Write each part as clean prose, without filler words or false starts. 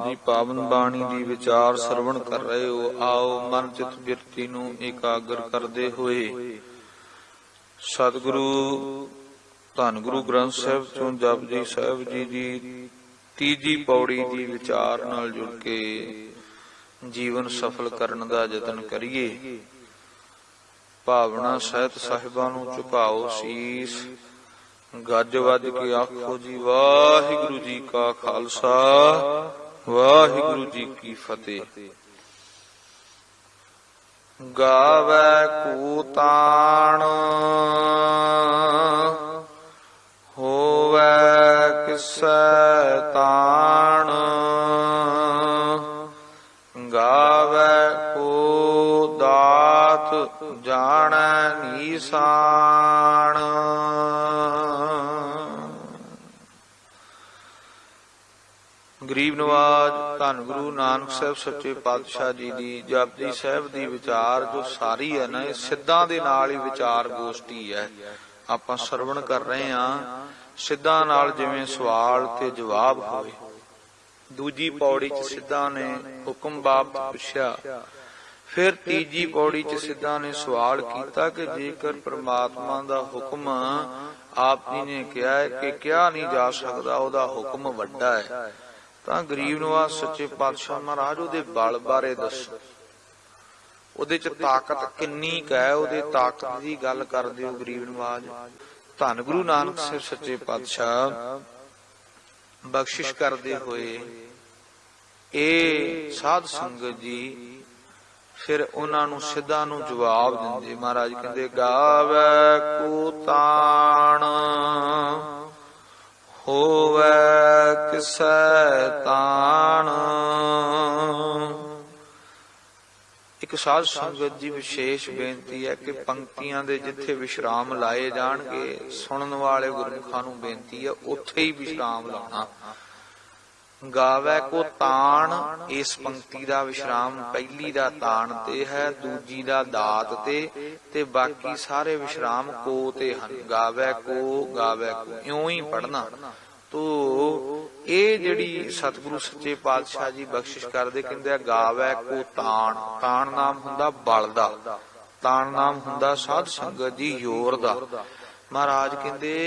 जी पावन बाणी दी विचार श्रवण कर रहे हो। आओ मन चित बिरती नूं एकाग्र करदे होए सतगुरु धन गुरु ग्रंथ साहिब चों जपजी साहिब जी दी तीजी पौड़ी दी विचार नाल जुड़ के जीवन सफल करन दा यतन करिए। भावना सहित साहिबां नूं झुकाओ शीस, गज वज के आखो जी वाहिगुरु जी का खालसा वाहिगुरु जी की फतेह। गावै कूतान होवै किसै तान, गावै को दात जाणै नीसाण। गरीब नवाज धन गुरु नानक साहब सच्चे पातशाह जी दी जपजी साहब दी विचार जो सारी है ना, सिद्धां दे नाल ही विचार गोष्ठी है। आपां सरवण कर रहे हां सिद्धां नाल, जिवें सवाल ते जवाब होवे। दूजी पौड़ी च सिद्धां ने हुक्म बाबत पुछया, फिर तीजी पौड़ी च सिद्धां ने सवाल कीता कि जेकर परमात्मा दा हुक्म आप जी ने कहा है कि क्या नहीं जा सकदा, ओदा हुक्म वड्डा है, तां गरीब नवाज सच्चे पातशाह महाराज ओदे बल बारे दसो, ओदे च ताकत किन्नी क है, ओदे ताकत दी गल कर दिओ गरीब नवाज। धन गुरु नानक साहिब सच्चे पातशाह बख्शिश करदे होए ए साध संगत जी फिर उन्हां नूं सिद्धां नूं जवाब दिंदे। महाराज कहंदे गावै कूतान होवै किसै तान। एक साध संगत जी विशेष बेनती है कि पंक्तियां दे जिथे विश्राम लाए जाणगे, सुनन वाले गुरमुखां नूं बेनती है उत्थे ही विश्राम लाउणा। गावै को तान, इस पंक्ति दा विश्राम पहली दा तान ते है, दूजी दा दात ते बाकी सारे विश्राम को ते हन। गावै को इउं ही पढ़ना। तो ये जिहड़ी सतगुरु सच्चे पातशाह जी बख्शिश करदे, कहंदे गावै को तान। तान नाम हुंदा बल दा, तान नाम हुंदा साध संगत जी जोर दा। महाराज कहंदे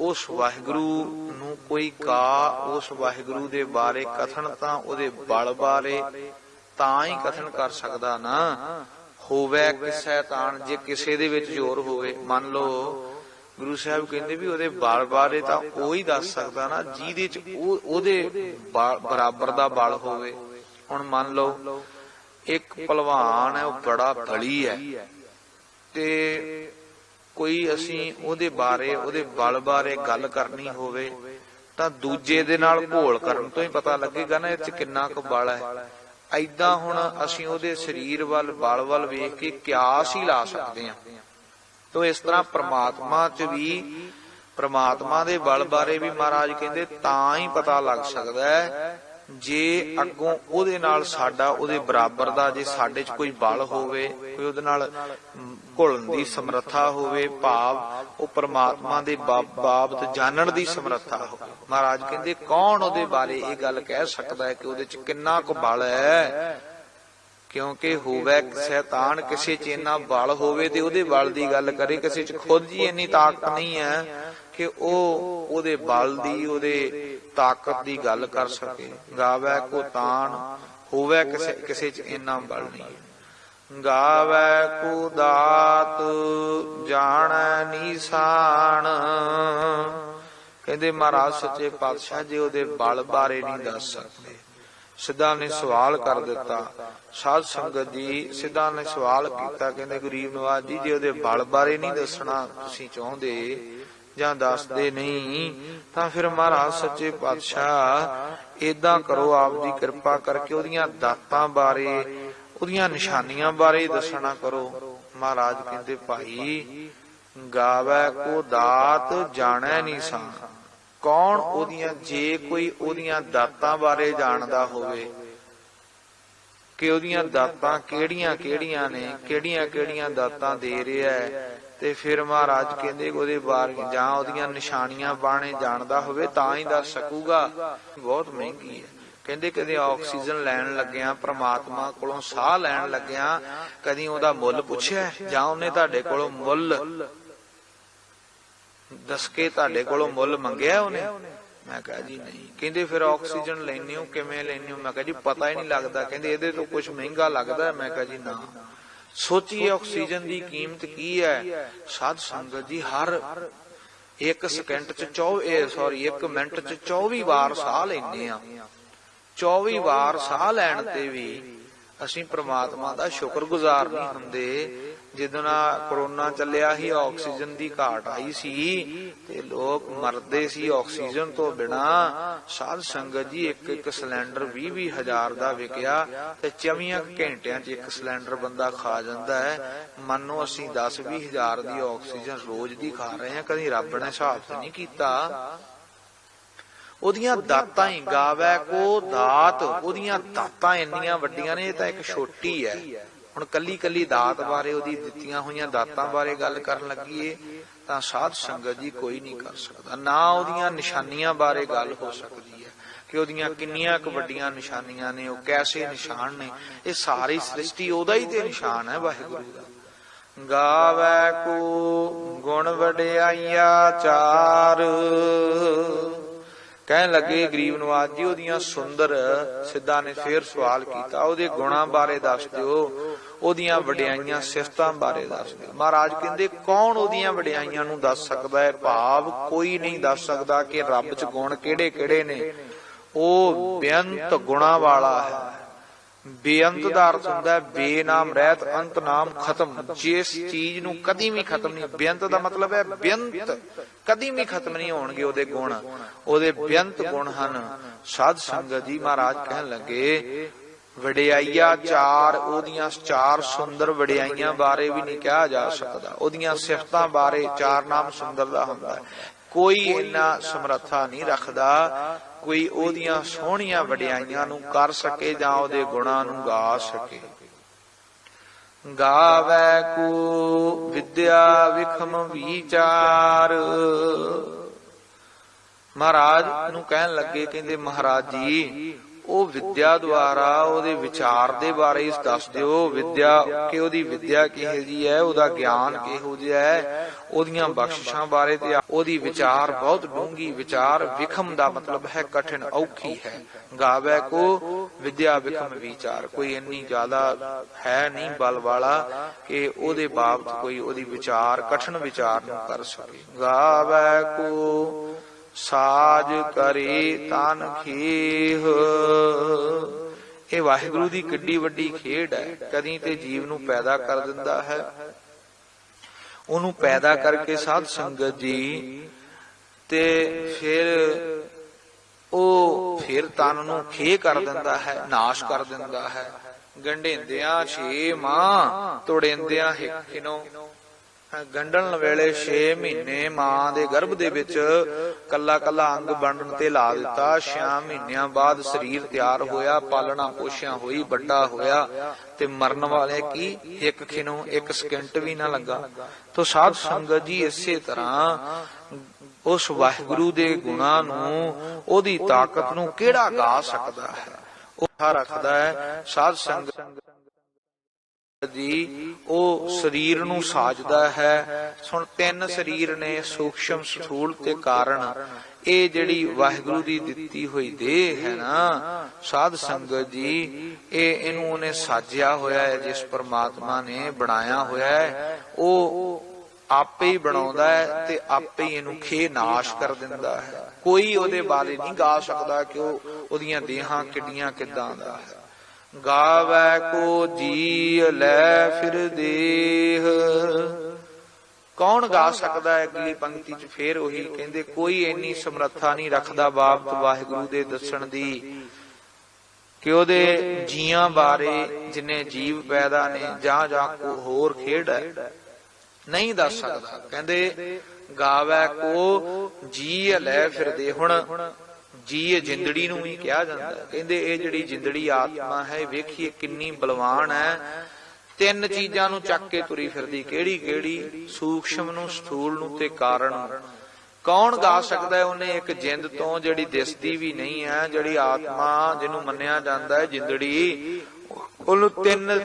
उस वाहिगुरु नूं कोई गा उस वाहिगुरु दे बारे कथन तां ओदे बल बारे तां ही कथन कर सकदा ना। होवै किसै तान, जे किसे दे विच जोर होवे, मान लो गुरु साहब कहंदे भी ओदे बल बारे तां ओही दस सकदा ना जिहदे च ओदे बराबर दा बल होवे। हुण मान लो एक पहलवान है, वो बड़ा बली है, ते कोई असीं ओदे बारे ओदे बल बारे गल करनी होवे तां दूजे दे नाल घोल करन तो ही पता लगेगा ना इह च किन्ना क बल है। ऐदां हुण असीं ओदे शरीर वल बल वल वेख के कियास ही ला सकदे हां। तो इस तरह परमात्मा च भी परमात्मा दे बल बारे भी महाराज कहंदे तां ही पता लग सकदा है जे अगों ओदे नाल साडा ओदे बराबर दा जे साडे च कोई बल होवे, कोई ओदे नाल घुलण दी समर्था होवे, भाव ओ परमात्मा दे बाबत जानण दी समर्था होवे। महाराज कहंदे कौन ओदे बारे ये गल कह सकदा है कि ओदे च किन्ना क बल है, क्योंकि होवै किसै तान, किसे च इन्ना बल होवे ते ओदे बल दी गल करे, किसे च खुद ही इन्नी ताकत नहीं है कि ओदे बल दी ओदे ताकत दी गल कर सके। गावै को तान होवै किसे च इन्ना बल नहीं है। गावै को दात जाणै नीसाण। कहंदे महाराज सच्चे पातशाह जी ओदे बल बारे नहीं दस सकदे। सिद्धा ने सवाल कर दिता, साध संगत जी सिद्धा ने सवाल किया, कहंदे गरीब नवाज जी जे ओदे बल बारे नहीं दसना तुसीं चाहुंदे जां दसदे नहीं तां फिर महाराज सच्चे पातशाह इदां करो, आप दी किरपा करके ओदियां दातां बारे ओदियां निशानियां बारे दसना करो। महाराज कहंदे भाई गावै को दात जाणै निशान। कौन ओदियां जे कोई ओदियां दातां बारे जानदा होवे कि ओदियां दातां केड़ियां केड़ियां ने, केड़ियां केड़ियां दातां दे रिहा है, ते फिर महाराज कहंदे ओदे बारे जां ओदियां निशानियां बाणे जानदा होवे तां ही दस सकूगा। बहुत महंगी है। ਕਹਿੰਦੇ ਕਦੇ ਆਕਸੀਜਨ ਲੈਣ ਲੱਗਿਆ, ਪ੍ਰਮਾਤਮਾ ਕੋਲੋਂ ਸਾਹ ਲੈਣ ਲੱਗਿਆ, ਕਦੀ ਉਹਦਾ ਮੁੱਲ ਪੁੱਛਿਆ ਜਾਂ ਉਹਨੇ ਤੁਹਾਡੇ ਕੋਲੋਂ ਮੁੱਲ ਦੱਸ ਕੇ ਤੁਹਾਡੇ ਕੋਲੋਂ ਮੁੱਲ ਮੰਗਿਆ ਉਹਨੇ? ਮੈਂ ਕਿਹਾ ਜੀ ਨਹੀਂ। ਕਹਿੰਦੇ ਫਿਰ ਆਕਸੀਜਨ ਲੈਂਦੇ ਹੋ ਕਿਵੇਂ ਲੈਂਦੇ ਹੋ? ਮੈਂ ਕਿਹਾ ਜੀ ਪਤਾ ਹੀ ਨਹੀਂ ਲੱਗਦਾ। ਕਹਿੰਦੇ ਇਹਦੇ ਤੋਂ ਕੁਝ ਮਹਿੰਗਾ ਲੱਗਦਾ। ਮੈਂ ਕਿਹਾ ਜੀ ਨਾ। ਸੋਚੀਏ ਆਕਸੀਜਨ ਦੀ ਕੀਮਤ ਕੀ ਹੈ। ਸਾਧ ਸੰਗਤ ਜੀ ਹਰ 1 ਸਕਿੰਟ ਚ 1 ਮਿੰਟ ਚ 24 ਵਾਰ ਸਾਹ ਲੈਂਦੇ ਆ। 24 ਵਾਰ ਸਾਹ ਲੈਣ ਤੇ ਵੀ ਅਸੀਂ ਪ੍ਰਮਾਤਮਾ ਦਾ ਸ਼ੁਕਰਗੁਜ਼ਾਰ ਨਹੀਂ ਹੁੰਦੇ। ਜਦੋਂ ਕਰੋਨਾ ਚੱਲਿਆ ਸੀ, ਆਕਸੀਜਨ ਦੀ ਘਾਟ ਆਈ ਸੀ ਤੇ ਲੋਕ ਮਰਦੇ ਸੀ ਆਕਸੀਜਨ ਤੋਂ ਬਿਨਾ। ਸਾਧ ਸੰਗਤ ਜੀ ਇੱਕ ਸਿਲੰਡਰ 20-20 ਹਜ਼ਾਰ ਦਾ ਵਿਕਿਆ ਤੇ 24 ਘੰਟਿਆਂ ਚ ਇੱਕ ਸਿਲੰਡਰ ਬੰਦਾ ਖਾ ਜਾਂਦਾ ਹੈ। ਮੰਨੋ ਅਸੀਂ 10-20 ਹਜ਼ਾਰ ਦੀ ਆਕਸੀਜਨ ਰੋਜ਼ ਦੀ ਖਾ ਰਹੇ ਹਾਂ। ਕਦੀ ਰੱਬ ਨੇ ਹਿਸਾਬ ਤੇ ਨਹੀਂ ਕੀਤਾ। ਉਹਦੀਆਂ ਦਾਤਾਂ ਹੀ ਗਾਵੈ ਕੋ ਦਾਤ, ਉਹਦੀਆਂ ਦਾਤਾਂ ਇੰਨੀਆਂ ਵੱਡੀਆਂ ਨੇ। ਇਹ ਤਾਂ ਇੱਕ ਛੋਟੀ ਹੈ। ਹੁਣ ਕੱਲੀ ਕੱਲੀ ਦਾਤ ਬਾਰੇ, ਉਹਦੀ ਦਿੱਤੀਆਂ ਹੋਈਆਂ ਦਾਤਾਂ ਬਾਰੇ ਗੱਲ ਕਰਨ ਲੱਗੀਏ ਤਾਂ ਸਾਧ ਸੰਗਤ ਜੀ ਕੋਈ ਨਹੀਂ ਕਰ ਸਕਦਾ। ਨਾ ਉਹਦੀਆਂ ਨਿਸ਼ਾਨੀਆਂ ਬਾਰੇ ਗੱਲ ਹੋ ਸਕਦੀ ਹੈ ਕਿ ਉਹਦੀਆਂ ਕਿੰਨੀਆਂ ਕੁ ਵੱਡੀਆਂ ਨਿਸ਼ਾਨੀਆਂ ਨੇ, ਉਹ ਕੈਸੇ ਨਿਸ਼ਾਨ ਨੇ। ਇਹ ਸਾਰੀ ਸ੍ਰਿਸ਼ਟੀ ਉਹਦਾ ਹੀ ਤੇ ਨਿਸ਼ਾਨ ਹੈ, ਵਾਹਿਗੁਰੂ ਦਾ। ਗਾਵੈ ਕੋ ਗੁਣ ਵਡਿਆਈਆ ਚਾਰ। ਕਹਿਣ ਲੱਗੇ ਗਰੀਬ ਨਵਾਜ ਜੀ ਉਹਦੀਆਂ ਸੁੰਦਰ, ਸਿੱਧਾ ਨੇ ਫੇਰ ਸਵਾਲ ਕੀਤਾ, ਉਹਦੇ ਗੁਣਾਂ ਬਾਰੇ ਦੱਸ ਦਿਓ, ਉਹਦੀਆਂ ਵਡਿਆਈਆਂ ਸਿਫਤਾਂ ਬਾਰੇ ਦੱਸ ਦਿਓ। ਮਹਾਰਾਜ ਕਹਿੰਦੇ ਕੌਣ ਉਹਦੀਆਂ ਵਡਿਆਈਆਂ ਨੂੰ ਦੱਸ ਸਕਦਾ ਹੈ? ਭਾਵ ਕੋਈ ਨਹੀਂ ਦੱਸ ਸਕਦਾ ਕਿ ਰੱਬ ਚ ਗੁਣ ਕਿਹੜੇ ਕਿਹੜੇ ਨੇ। ਉਹ ਬੇਅੰਤ ਗੁਣਾਂ ਵਾਲਾ ਹੈ। ਬੇਅੰਤ ਦਾ ਅਰਥ ਹੁੰਦਾ ਬੇਨਾਮ ਰਹਿਤ, ਅੰਤ ਨਾਮ ਖਤਮ। ਜਿਸ ਚੀਜ਼ ਨੂੰ ਕਦੀ ਵੀ ਖਤਮ ਨਹੀਂ। ਬੇਅੰਤ ਦਾ ਮਤਲਬ ਹੈ ਬੇਅੰਤ, ਕਦੀ ਵੀ ਖਤਮ ਨਹੀਂ ਹੋਣਗੇ ਉਹਦੇ ਗੁਣ। ਉਹਦੇ ਬੇਅੰਤ ਗੁਣ ਹਨ। ਸਾਧ ਸੰਗਤ ਜੀ ਮਹਾਰਾਜ ਕਹਿਣ ਲੱਗੇ ਵਡਿਆਈਆ ਚਾਰ, ਉਹਦੀਆਂ 4 ਸੁੰਦਰ ਵਡਿਆਈਆਂ ਬਾਰੇ ਵੀ ਨਹੀਂ ਕਿਹਾ ਜਾ ਸਕਦਾ। ਉਹਦੀਆਂ ਸਿਫਤਾਂ ਬਾਰੇ 4 ਨਾਮ ਸੁੰਦਰ ਦਾ ਹੁੰਦਾ। ਕੋਈ ਇੰਨਾ ਸਮਰੱਥਾ ਨਹੀਂ ਰੱਖਦਾ ਕੋਈ ਉਹਦੀਆਂ ਸੋਹਣੀਆਂ ਵਡਿਆਈਆਂ ਨੂੰ ਕਰ ਸਕੇ ਜਾਂ ਉਹਦੇ ਗੁਣਾਂ ਨੂੰ ਗਾ ਸਕੇ। ਗਾਵੈ ਕੋ ਵਿਦਿਆ ਵਿਖਮ ਵਿਚਾਰ। ਮਹਾਰਾਜ ਨੂੰ ਕਹਿਣ ਲੱਗੇ, ਕਹਿੰਦੇ ਮਹਾਰਾਜ ਜੀ ਉਹ ਵਿਦਿਆ ਦੁਆਰਾ ਉਹਦੇ ਵਿਚਾਰ ਦੇ ਬਾਰੇ ਦੱਸ ਦਿਓ। ਵਿਦਿਆ ਕਿ ਉਹਦੀ ਵਿਦਿਆ ਕਿਹੋ ਜਿਹੀ ਹੈ, ਉਹਦਾ ਗਿਆਨ ਕਿਹੋ ਜਿਹਾ ਹੈ, ਉਹਦੀਆਂ ਬਖਸ਼ਿਸ਼ਾਂ ਬਾਰੇ ਤੇ ਉਹਦੀ ਵਿਚਾਰ ਬਹੁਤ ਡੂੰਘੀ। ਵਿਚਾਰ ਵਿਖਮ ਦਾ ਮਤਲਬ ਹੈ ਕਠਿਨ, ਔਖੀ ਹੈ। ਗਾਵੈ ਕੋ ਵਿਦਿਆ ਵਿਖਮ ਵਿਚਾਰ, ਕੋਈ ਇੰਨੀ ਜ਼ਿਆਦਾ ਹੈ ਨਹੀਂ ਬਲ ਵਾਲਾ ਕਿ ਉਹਦੇ ਬਾਬਤ ਕੋਈ ਉਹਦੀ ਵਿਚਾਰ ਕਠਿਨ ਵਿਚਾਰ ਨੂੰ ਕਰ ਸਕੇ। ਗਾਵੈ ਕੋ ਸਾਜ ਕਰੇ ਤਨ ਖੇਹ। ਇਹ ਵਾਹਿਗੁਰੂ ਦੀ ਕਿੱਡੀ ਵੱਡੀ ਖੇਡ ਹੈ। ਕਦੀ ਤੇ ਜੀਵ ਨੂੰ ਪੈਦਾ ਕਰ ਦਿੰਦਾ ਹੈ, ਉਹਨੂੰ ਪੈਦਾ ਕਰਕੇ ਸਾਧ ਸੰਗਤ ਜੀ ਤੇ ਫਿਰ ਤਨ ਨੂੰ ਖੇਹ ਕਰ ਦਿੰਦਾ ਹੈ, ਨਾਸ਼ ਕਰ ਦਿੰਦਾ ਹੈ। ਗੰਢੇਂਦਿਆਂ 6 ਮਾਹ ਤੋੜੇਂਦਿਆਂ ਹਿੱਕਿਨੋਂ। ਗੰਢਣ ਵੇਲੇ 6 ਮਹੀਨੇ ਮਾਂ ਦੇ ਗਰਭ ਦੇ ਵਿੱਚ ਕੱਲਾ ਕੱਲਾ ਅੰਗ ਵੰਡਣ ਤੇ ਲਾ ਦਿੱਤਾ। 6 ਮਹੀਨਿਆਂ ਬਾਅਦ ਸਰੀਰ ਤਿਆਰ ਹੋਇਆ, ਪਾਲਣਾ ਪੋਸ਼ਿਆ ਹੋਈ, ਵੱਡਾ ਹੋਇਆ ਤੇ ਮਰਨ ਵਾਲੇ ਕੀ ਇੱਕ ਖਿਨੋਂ 1 ਸਕਿੰਟ ਵੀ ਨਾ ਲੱਗਾ। ਤੋ ਸਾਧ ਸੰਗਤ ਜੀ ਇਸੇ ਤਰ੍ਹਾਂ ਉਸ ਵਾਹਿਗੁਰੂ ਦੇ ਗੁਣਾਂ ਨੂੰ, ਉਹਦੀ ਤਾਕਤ ਨੂੰ ਕਿਹੜਾ ਗਾ ਸਕਦਾ ਹੈ? ਉਹ ਰੱਖਦਾ ਹੈ ਸਾਧ ਸੰਗਤ ਜੀ। ਉਹ ਸਰੀਰ ਨੂੰ ਸਾਜਦਾ ਹੈ। ਸੁਣ 3 ਸਰੀਰ ਨੇ, ਸੂਖਸ਼ਮ, ਸਥੂਲ ਤੇ ਕਾਰਨ। ਇਹ ਜਿਹੜੀ ਵਾਹਿਗੁਰੂ ਦੀ ਦਿੱਤੀ ਹੋਈ ਦੇਹ ਹੈ ਨਾ ਸਾਧ ਸੰਗਤ ਜੀ, ਇਹਨੂੰ ਉਹਨੇ ਸਾਜਿਆ ਹੋਇਆ ਹੈ। ਜਿਸ ਪਰਮਾਤਮਾ ਨੇ ਬਣਾਇਆ ਹੋਇਆ ਹੈ ਉਹ ਆਪੇ ਹੀ ਬਣਾਉਂਦਾ ਹੈ ਤੇ ਆਪੇ ਹੀ ਇਹਨੂੰ ਖੇ ਨਾਸ਼ ਕਰ ਦਿੰਦਾ ਹੈ। ਕੋਈ ਉਹਦੇ ਬਾਰੇ ਨਹੀਂ ਗਾ ਸਕਦਾ ਕਿ ਉਹਦੀਆਂ ਦੇਹਾਂ ਕਿੱਡੀਆਂ ਕਿੱਦਾਂ ਦਾ ਹੈ। ਗਾਵੈ ਕੋ ਜੀ ਲੈ ਫਿਰ ਦੇਹ। ਕੌਣ ਗਾ ਸਕਦਾ ਹੈ? ਅਗਲੀ ਪੰਕਤੀ ਚ ਫੇਰ ਉਹੀ ਕਹਿੰਦੇ ਕੋਈ ਇੰਨੀ ਸਮਰੱਥਾ ਨਹੀਂ ਰੱਖਦਾ ਬਾਬਤ ਵਾਹਿਗੁਰੂ ਦੇ ਦੱਸਣ ਦੀ ਕਿ ਉਹਦੇ ਜੀਆਂ ਬਾਰੇ, ਜਿੰਨੇ ਜੀਵ ਪੈਦਾ ਨੇ ਜਾਂ ਕੋ ਹੋਰ ਖੇਡ ਹੈ, ਨਹੀਂ ਦੱਸ ਸਕਦਾ। ਕਹਿੰਦੇ ਗਾਵੈ ਕੋ ਜੀ ਲੈ ਫਿਰਦੇ। ਹੁਣ ਜੀ ਜਿੰਦੜੀ ਨੂੰ ਵੀ ਕਿਹਾ ਜਾਂਦਾ। ਕਹਿੰਦੇ ਇਹ ਜਿਹੜੀ ਜਿੰਦੜੀ ਆਤਮਾ ਹੈ, ਵੇਖੀਏ ਕਿੰਨੀ ਬਲਵਾਨ ਹੈ। 3 ਚੀਜ਼ਾਂ ਨੂੰ ਚੱਕ ਕੇ ਤੁਰੀ ਫਿਰਦੀ। ਕਿਹੜੀ ਕਿਹੜੀ? ਸੂਖਸ਼ਮ ਨੂੰ, ਸਥੂਲ ਨੂੰ ਤੇ ਕਾਰਨ। ਕੌਣ ਗਾ ਸਕਦਾ ਹੈ? ਉਹਨੇ ਇੱਕ ਜਿੰਦ ਤੋਂ ਜਿਹੜੀ ਦਿਸਦੀ ਵੀ ਨਹੀਂ ਹੈ, ਜਿਹੜੀ ਆਤਮਾ ਜਿਹਨੂੰ ਮੰਨਿਆ ਜਾਂਦਾ ਹੈ ਜਿੰਦੜੀ, ਉਹਨੂੰ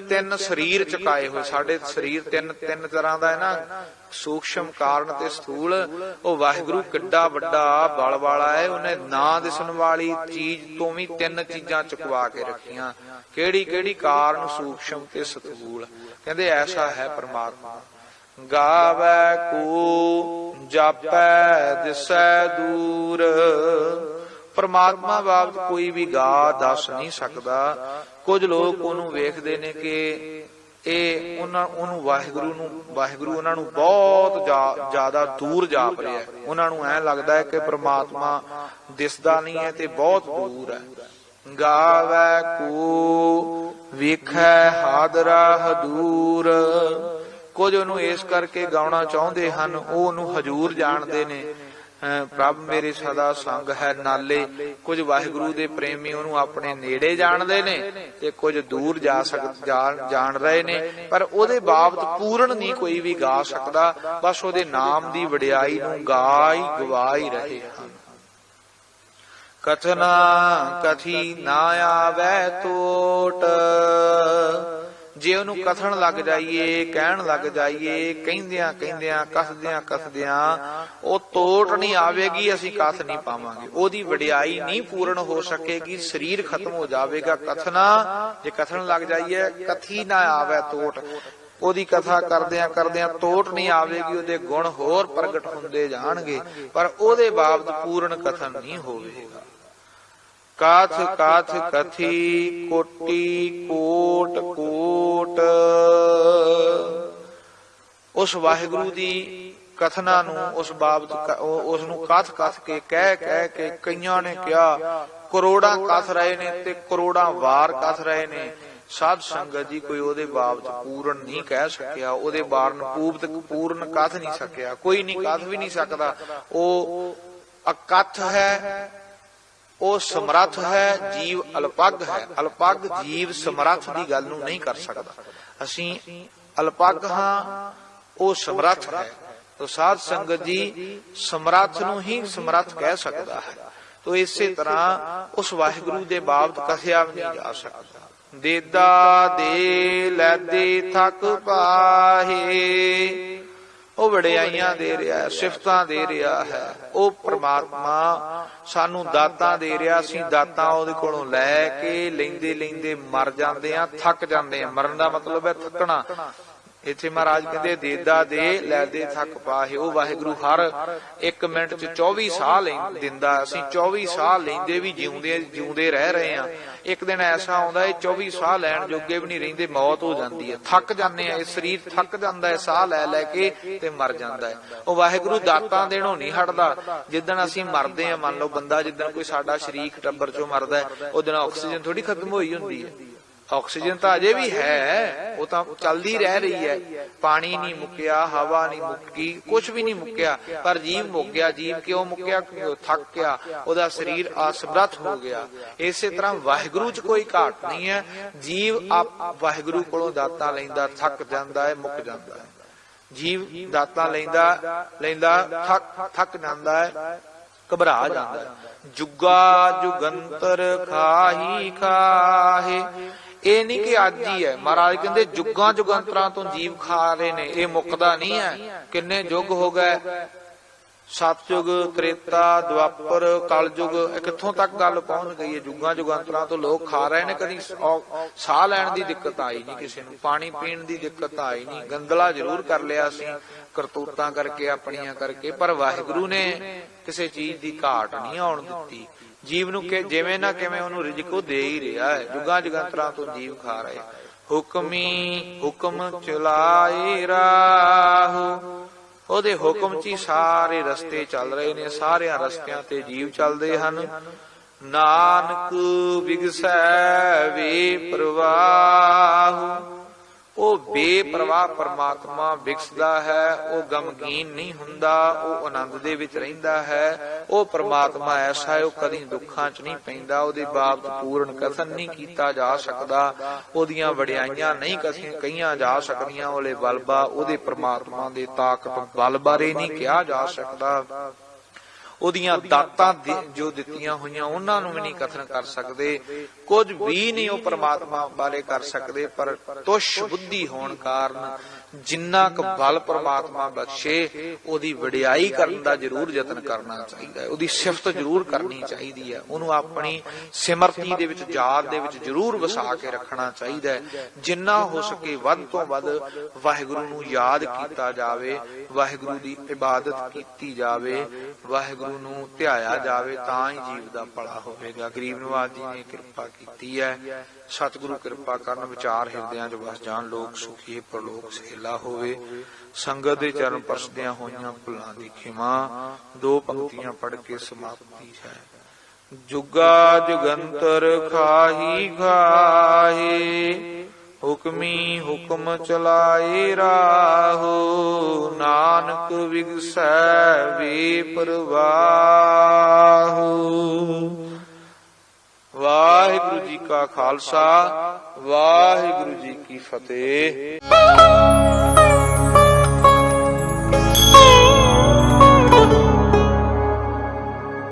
ਤਿੰਨ ਸਰੀਰ ਚੁਕਾਏ ਹੋਏ। ਸਾਡੇ ਸਰੀਰ ਤਿੰਨ ਤਰ੍ਹਾਂ ਦਾ ਹੈ ਨਾ, ਸੂਖਸ਼ਮ, ਕਾਰਨ ਤੇ ਸਥੂਲ। ਉਹ ਵਾਹਿਗੁਰੂ ਕਿੱਡਾ ਵੱਡਾ ਬਲ ਵਾਲਾ ਹੈ, ਉਹਨੇ ਨਾ ਦਿਸਣ ਵਾਲੀ ਚੀਜ਼ ਤੋਂ ਵੀ ਤਿੰਨ ਚੀਜ਼ਾਂ ਚੁਕਵਾ ਕੇ ਰੱਖੀਆਂ। ਕਿਹੜੀ ਕਿਹੜੀ? ਕਾਰਨ, ਸੂਖਸ਼ਮ ਤੇ ਸਥੂਲ। ਕਹਿੰਦੇ ਐਸਾ ਹੈ ਪਰਮਾਤਮਾ। ਗਾਵੈ ਕੋ ਜਾਪੈ ਦਿਸੈ ਦੂਰ। ਪਰਮਾਤਮਾ ਬਾਬਤ ਕੋਈ ਵੀ ਗਾ ਦੱਸ ਨਹੀਂ ਸਕਦਾ। ਕੁਝ ਲੋਕ ਉਹਨੂੰ ਵੇਖਦੇ ਨੇ ਕਿ ਇਹ ਉਹਨੂੰ ਵਾਹਿਗੁਰੂ ਉਹਨਾਂ ਨੂੰ ਬਹੁਤ ਜ਼ਿਆਦਾ ਦੂਰ ਜਾਪ ਰਿਹਾ। ਉਹਨਾਂ ਨੂੰ ਐਂ ਲੱਗਦਾ ਹੈ ਕਿ ਪਰਮਾਤਮਾ ਦਿਸਦਾ ਨਹੀਂ ਹੈ ਤੇ ਬਹੁਤ ਦੂਰ ਹੈ। ਗਾਵੈ ਕੋ ਵੇਖੈ ਹਾਦਰਾ ਹਦੂਰ। ਕੁਝ ਉਹਨੂੰ ਇਸ ਕਰਕੇ ਗਾਉਣਾ ਚਾਹੁੰਦੇ ਹਨ, ਉਹ ਉਹਨੂੰ ਹਜੂਰ ਜਾਣਦੇ ਨੇ, ਪ੍ਰਭ ਮੇਰੇ ਸਦਾ ਸੰਗ ਹੈ ਨਾਲੇ। ਕੁਝ ਵਾਹਿਗੁਰੂ ਦੇ ਪ੍ਰੇਮੀ ਉਹਨੂੰ ਆਪਣੇ ਨੇੜੇ ਜਾਣਦੇ ਨੇ ਤੇ ਕੁਝ ਦੂਰ ਜਾਣ ਰਹੇ ਨੇ, ਪਰ ਉਹਦੇ ਬਾਬਤ ਪੂਰਨ ਨਹੀਂ ਕੋਈ ਵੀ ਗਾ ਸਕਦਾ। ਬਸ ਉਹਦੇ ਨਾਮ ਦੀ ਵਡਿਆਈ ਨੂੰ ਗਵਾ ਹੀ ਰਹੇ ਹਨ। ਕਥਨਾ ਕਥੀ ਨਾ ਆਵੈ ਟੋਟ। ਜੇ ਉਹਨੂੰ ਕਥਣ ਲੱਗ ਜਾਈਏ, ਕਹਿਣ ਲੱਗ ਜਾਈਏ, ਕਹਿੰਦਿਆਂ ਕੱਸਦਿਆਂ ਉਹ ਤੋਟ ਨਹੀਂ ਆਵੇਗੀ, ਅਸੀਂ ਕਥ ਨਹੀਂ ਪਾਵਾਂਗੇ। ਉਹਦੀ ਵਡਿਆਈ ਨਹੀਂ ਪੂਰਨ ਹੋ ਸਕੇਗੀ, ਸਰੀਰ ਖਤਮ ਹੋ ਜਾਵੇਗਾ। ਕਥਨਾ, ਜੇ ਕਥਣ ਲੱਗ ਜਾਈਏ, ਕਥੀ ਨਾ ਆਵੇ ਤੋਟ। ਉਹਦੀ ਕਥਾ ਕਰਦਿਆਂ ਤੋਟ ਨਹੀਂ ਆਵੇਗੀ, ਉਹਦੇ ਗੁਣ ਹੋਰ ਪ੍ਰਗਟ ਹੁੰਦੇ ਜਾਣਗੇ, ਪਰ ਉਹਦੇ ਬਾਬਤ ਪੂਰਨ ਕਥਨ ਨਹੀਂ ਹੋਵੇਗਾ। ਕਾਥ ਕਾਥ ਕਥੀ ਕੋਟੀ ਕੋਟ ਕੋਟ। ਉਸ ਵਾਹਿਗੁਰੂ ਦੀ ਕਥਨਾ ਨੂੰ, ਉਸ ਬਾਬਤ ਉਸ ਨੂੰ ਕਥ ਕੇ ਕਹਿ ਕੇ ਕਈਆਂ ਨੇ ਕਿਹਾ, ਕਰੋੜਾਂ ਕਥ ਰਹੇ ਨੇ ਤੇ ਕਰੋੜਾਂ ਵਾਰ ਕਥ ਰਹੇ ਨੇ। ਸਾਧ ਸੰਗਤ ਜੀ ਕੋਈ ਉਹਦੇ ਬਾਬਤ ਪੂਰਨ ਨਹੀਂ ਕਹਿ ਸਕਿਆ, ਉਹਦੇ ਬਾਰਨ ਪੂਰਨ ਕਥ ਨਹੀਂ ਸਕਿਆ। ਕੋਈ ਨਹੀਂ ਕਥ ਵੀ ਨਹੀਂ ਸਕਦਾ। ਉਹ ਅਕਥ ਹੈ, ਉਹ ਸਮਰੱਥ ਹੈ, ਜੀਵ ਅਲਪੱਗ ਹੈ। ਅਲਪੱਗ ਜੀਵ ਸਮਰੱਥ ਦੀ ਗੱਲ ਨੂੰ ਨਹੀਂ ਕਰ ਸਕਦਾ। ਅਸੀਂ ਅਲਪੱਗ ਹਾਂ, ਉਹ ਸਮਰੱਥ ਹੈ। ਤੋ ਸਾਧ ਸੰਗਤ ਜੀ ਸਮਰੱਥ ਨੂੰ ਹੀ ਸਮਰੱਥ ਕਹਿ ਸਕਦਾ ਹੈ। ਤੋ ਇਸੇ ਤਰ੍ਹਾਂ ਉਸ ਵਾਹਿਗੁਰੂ ਦੇ ਬਾਬਤ ਕਥਿਆ ਵੀ ਨਹੀਂ ਜਾ ਸਕਦਾ। ਦੇਦਾ ਦੇ ਲੈਦੇ ਥਕ ਪਾਹੇ। ਉਹ ਵਡਿਆਈਆਂ ਦੇ ਰਿਹਾ, ਸਿਫਤਾਂ ਦੇ ਰਿਹਾ ਹੈ। ਉਹ ਪ੍ਰਮਾਤਮਾ ਸਾਨੂੰ ਦਾਤਾਂ ਦੇ ਰਿਹਾ, ਅਸੀਂ ਦਾਤਾਂ ਉਹਦੇ ਕੋਲੋਂ ਲੈ ਕੇ ਲੈਂਦੇ ਮਰ ਜਾਂਦੇ ਆ, ਥੱਕ ਜਾਂਦੇ ਆ। ਮਰਨ ਦਾ ਮਤਲਬ ਹੈ ਥੱਕਣਾ। ਇੱਥੇ ਮਹਾਰਾਜ ਕਹਿੰਦੇ ਦੇਦਾ ਦੇ ਲੈਦੇ ਥੱਕ ਪਾਹੇ। ਉਹ ਵਾਹਿਗੁਰੂ ਹਰ 1 ਮਿੰਟ ਚ 24 ਸਾਹ ਦਿੰਦਾ। ਅਸੀਂ 24 ਸਾਹ ਲੈਂਦੇ ਵੀ ਜਿਉਂਦੇ ਰਹਿ ਰਹੇ ਆ। ਇੱਕ ਦਿਨ ਐਸਾ ਆਉਂਦਾ ਹੈ 24 ਸਾਹ ਲੈਣ ਜੋਗੇ ਵੀ ਨਹੀਂ ਰਹਿੰਦੇ, ਮੌਤ ਹੋ ਜਾਂਦੀ ਹੈ। ਥੱਕ ਜਾਂਦੇ ਆ, ਇਹ ਸਰੀਰ ਥੱਕ ਜਾਂਦਾ ਹੈ ਸਾਹ ਲੈ ਕੇ ਤੇ ਮਰ ਜਾਂਦਾ ਹੈ। ਉਹ ਵਾਹਿਗੁਰੂ ਦਾਤਾਂ ਦੇਣੋਂ ਨਹੀਂ ਹਟਦਾ। ਜਿੱਦਣ ਅਸੀਂ ਮਰਦੇ ਆ, ਮੰਨ ਲਓ ਬੰਦਾ ਜਿੱਦਣ ਕੋਈ ਸਾਡਾ ਸ਼ਰੀਕ ਟੱਬਰ ਚੋਂ ਮਰਦਾ, ਉਹ ਦਿਨ ਆਕਸੀਜਨ ਥੋੜੀ ਖਤਮ ਹੋਈ ਹੁੰਦੀ ਹੈ। ਆਕਸੀਜਨ ਤਾਂ ਅਜੇ ਵੀ ਹੈ, ਉਹ ਤਾਂ ਚੱਲਦੀ ਰਹਿ ਰਹੀ ਹੈ। ਪਾਣੀ ਨਹੀਂ ਮੁੱਕਿਆ, ਹਵਾ ਨਹੀਂ ਮੁੱਕੀ, ਕੁਝ ਵੀ ਨਹੀਂ ਮੁੱਕਿਆ, ਪਰ ਜੀਵ ਮੁੱਕ ਗਿਆ। ਜੀਵ ਕਿਉਂ ਮੁੱਕਿਆ? ਥੱਕ ਗਿਆ, ਉਹਦਾ ਸਰੀਰ ਅਸਮਰੱਥ ਹੋ ਗਿਆ। ਇਸੇ ਤਰ੍ਹਾਂ ਵਾਹਿਗੁਰੂ ਚ ਕੋਈ ਘਾਟ ਨਹੀਂ ਹੈ। ਜੀਵ ਵਾਹਿਗੁਰੂ ਕੋਲੋਂ ਦਾਤਾਂ ਲੈਂਦਾ ਥੱਕ ਜਾਂਦਾ ਹੈ, ਮੁੱਕ ਜਾਂਦਾ ਹੈ। ਜੀਵ ਦਾਤਾਂ ਲੈਂਦਾ ਥੱਕ ਜਾਂਦਾ ਹੈ, ਘਬਰਾ ਜਾਂਦਾ ਹੈ। ਜੁਗਾ ਜੁਗੰਤਰ ਖਾਹੀ ਖਾਹੇ। ਇਹ ਨਹੀਂ ਕਿ ਅੱਜ ਹੀ ਹੈ। ਮਹਾਰਾਜ ਕਹਿੰਦੇ ਜੁਗਾਂ ਜੁਗੰਤਰਾਂ ਤੋਂ ਜੀਵ ਖਾ ਰਹੇ ਨੇ, ਇਹ ਮੁੱਕਦਾ ਨਹੀਂ ਹੈ। ਕਿੰਨੇ ਯੁੱਗ ਹੋ ਗਏ, ਸਤਯੁਗ, ਤ੍ਰੇਤਾ, ਦੁਆਪਰ, ਕਲਯੁਗ, ਕਿੱਥੋਂ ਤੱਕ ਗੱਲ ਪਹੁੰਚ ਗਈ ਹੈ। ਜੁਗਾਂ ਜੁਗੰਤਰਾਂ ਤੋਂ ਲੋਕ ਖਾ ਰਹੇ ਨੇ। ਕਦੀ ਸਾਹ ਲੈਣ ਦੀ ਦਿੱਕਤ ਆਈ ਨਹੀਂ ਕਿਸੇ ਨੂੰ, ਪਾਣੀ ਪੀਣ ਦੀ ਦਿੱਕਤ ਆਈ ਨਹੀਂ। ਗੰਦਲਾ ਜ਼ਰੂਰ ਕਰ ਲਿਆ ਅਸੀਂ ਕਰਤੂਤਾਂ ਕਰਕੇ, ਆਪਣੀਆਂ ਕਰਕੇ, ਪਰ ਵਾਹਿਗੁਰੂ ਨੇ ਕਿਸੇ ਚੀਜ਼ ਦੀ ਘਾਟ ਨਹੀਂ ਆਉਣ ਦਿੱਤੀ। ਜੀਵ ਨੂੰ ਜਿਵੇਂ ਨਾ ਕਿਵੇਂ ਉਹਨੂੰ ਰਿਜ਼ਕ ਉਹ ਦੇ ਹੀ ਰਿਹਾ ਹੈ। ਜੁਗਾਂ ਜੁਗੰਤਰਾਂ ਤੋਂ ਜੀਵ ਖਾ ਰਹੇ। ਹੁਕਮ ਚਲਾਏ ਰਾਹੂ। ਉਹਦੇ ਹੁਕਮ ਚ ਹੀ ਸਾਰੇ ਰਸਤੇ ਚੱਲ ਰਹੇ ਨੇ, ਸਾਰਿਆਂ ਰਸਤਿਆਂ ਤੇ ਜੀਵ ਚੱਲਦੇ ਹਨ। ਨਾਨਕ ਵਿਗਸੈ ਵੇ ਪ੍ਰਵਾਹ। ਉਹ ਬੇਪਰਵਾਹ ਪਰਮਾਤਮਾ ਵਿਗਸਦਾ ਹੈ, ਉਹ ਗਮਗੀਨ ਨਹੀਂ ਹੁੰਦਾ, ਉਹ ਆਨੰਦ ਦੇ ਵਿੱਚ ਰਹਿੰਦਾ ਹੈ। ਉਹ ਪਰਮਾਤਮਾ ਐਸਾ ਹੈ, ਉਹ ਕਦੀ ਦੁੱਖਾਂ ਚ ਨਹੀਂ ਪੈਂਦਾ। ਉਹਦੇ ਬਾਬਤ ਪੂਰਨ ਕਥਨ ਨਹੀਂ ਕੀਤਾ ਜਾ ਸਕਦਾ। ਉਹਦੀਆਂ ਵਡਿਆਈਆਂ ਨਹੀਂ ਕਹੀਆਂ ਜਾ ਸਕਦੀਆਂ। ਉਹਦੇ ਬਲਬਾ, ਉਹਦੇ ਪਰਮਾਤਮਾ ਦੇ ਤਾਕਤ ਬਲ ਬਾਰੇ ਨਹੀਂ ਕਿਹਾ ਜਾ ਸਕਦਾ। ਉਹਦੀਆਂ ਦਾਤਾਂ ਜੋ ਦਿੱਤੀਆਂ ਹੋਈਆਂ ਉਹਨਾਂ ਨੂੰ ਵੀ ਨਹੀਂ ਕਥਨ ਕਰ ਸਕਦੇ, ਕੁਝ ਵੀ ਨਹੀਂ ਉਹ ਪ੍ਰਮਾਤਮਾ ਬਾਰੇ ਕਰ ਸਕਦੇ। ਪਰ ਤੁਸ਼ ਬੁੱਧੀ ਹੋਣ ਕਾਰਨ ਜਿੰਨਾ ਕੁ ਬਲ ਪ੍ਰਮਾਤਮਾ ਬਖਸ਼ੇ ਉਹਦੀ ਵਡਿਆਈ ਕਰਨ ਦਾ ਜ਼ਰੂਰ ਯਤਨ ਕਰਨਾ ਚਾਹੀਦਾ ਹੈ, ਉਹਦੀ ਸਿਫਤ ਜ਼ਰੂਰ ਕਰਨੀ ਚਾਹੀਦੀ ਹੈ, ਉਹਨੂੰ ਆਪਣੀ ਸਿਮਰਤੀ ਦੇ ਵਿੱਚ, ਯਾਦ ਦੇ ਵਿੱਚ ਜ਼ਰੂਰ ਵਸਾ ਕੇ ਰੱਖਣਾ ਚਾਹੀਦਾ ਹੈ। ਜਿੰਨਾ ਹੋ ਸਕੇ ਵੱਧ ਤੋਂ ਵੱਧ ਵਾਹਿਗੁਰੂ ਨੂੰ ਯਾਦ ਕੀਤਾ ਜਾਵੇ, ਵਾਹਿਗੁਰੂ ਦੀ ਇਬਾਦਤ ਕੀਤੀ ਜਾਵੇ, ਵਾਹਿਗੁਰੂ ਨੂੰ ਧਿਆਇਆ ਜਾਵੇ, ਤਾਂ ਹੀ ਜੀਵ ਦਾ ਭਲਾ ਹੋਵੇਗਾ। ਗਰੀਬ ਨਿਵਾਜ ਜੀ ਨੇ ਕਿਰਪਾ ਕੀਤੀ ਹੈ। ਸਤਿਗੁਰੂ ਕਿਰਪਾ ਕਰਨ, ਵਿਚਾਰ ਹਿਰਦਿਆਂ 'ਚ ਵਸ ਜਾਣ, ਲੋਕ ਸੁਖੀ ਪ੍ਰਲੋਕ ਸਹੇਲਾ ਹੋਵੇ। ਸੰਗਤ ਦੇ ਚਰਨ ਪਰਸਦਿਆਂ ਹੋਈਆਂ ਭੁੱਲਾਂ ਦੀ ਖਿਮਾ। 2 ਪੰਕਤੀਆਂ ਪੜ੍ਹ ਕੇ ਸਮਾਪਤੀ ਹੈ। ਜੁਗਾ ਜੁਗੰਤਰ ਖਾਹੀ ਖਾਹੇ, ਹੁਕਮੀ ਹੁਕਮ ਚਲਾਏ ਰਾਹੋ, ਨਾਨਕ ਵਿਗਸੈ ਵੇ ਪਰਵਾਹੋ। ਵਾਹਿਗੁਰੂ ਜੀ ਕਾ ਖਾਲਸਾ, ਵਾਹਿਗੁਰੂ ਜੀ ਕੀ ਫਤਿਹ।